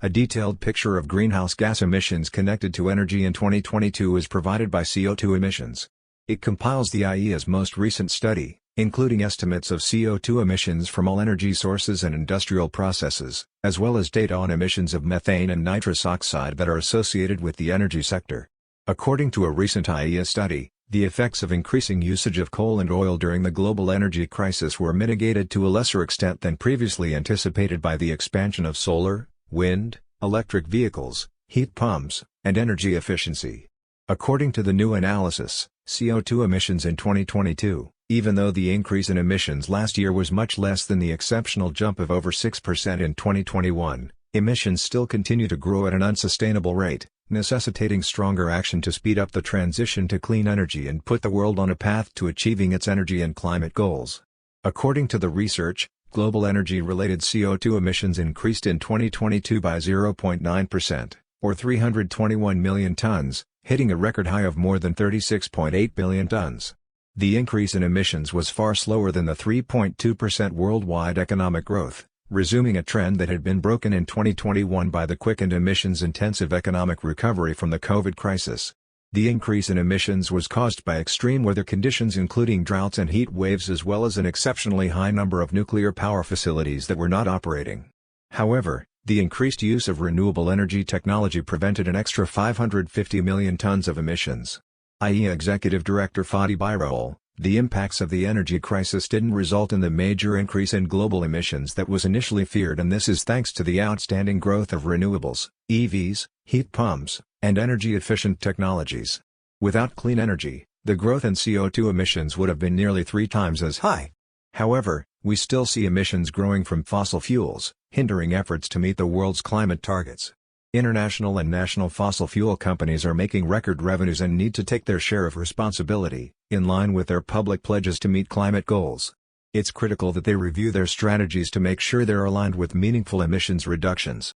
A detailed picture of greenhouse gas emissions connected to energy in 2022 is provided by CO2 emissions. It compiles the IEA's most recent study, including estimates of CO2 emissions from all energy sources and industrial processes, as well as data on emissions of methane and nitrous oxide that are associated with the energy sector. According to a recent IEA study, the effects of increasing usage of coal and oil during the global energy crisis were mitigated to a lesser extent than previously anticipated by the expansion of solar, wind, electric vehicles, heat pumps, and energy efficiency. According to the new analysis, CO2 emissions in 2022, even though the increase in emissions last year was much less than the exceptional jump of over 6% in 2021, emissions still continue to grow at an unsustainable rate, necessitating stronger action to speed up the transition to clean energy and put the world on a path to achieving its energy and climate goals. According to the research, global energy-related CO2 emissions increased in 2022 by 0.9%, or 321 million tons, hitting a record high of more than 36.8 billion tons. The increase in emissions was far slower than the 3.2% worldwide economic growth, resuming a trend that had been broken in 2021 by the quick and emissions-intensive economic recovery from the COVID crisis. The increase in emissions was caused by extreme weather conditions including droughts and heat waves as well as an exceptionally high number of nuclear power facilities that were not operating. However, the increased use of renewable energy technology prevented an extra 550 million tons of emissions. IEA Executive Director Fadi Birol, the impacts of the energy crisis didn't result in the major increase in global emissions that was initially feared, and this is thanks to the outstanding growth of renewables, EVs, heat pumps, and energy-efficient technologies. Without clean energy, the growth in CO2 emissions would have been nearly 3 times as high. However, we still see emissions growing from fossil fuels, hindering efforts to meet the world's climate targets. International and national fossil fuel companies are making record revenues and need to take their share of responsibility, in line with their public pledges to meet climate goals. It's critical that they review their strategies to make sure they're aligned with meaningful emissions reductions.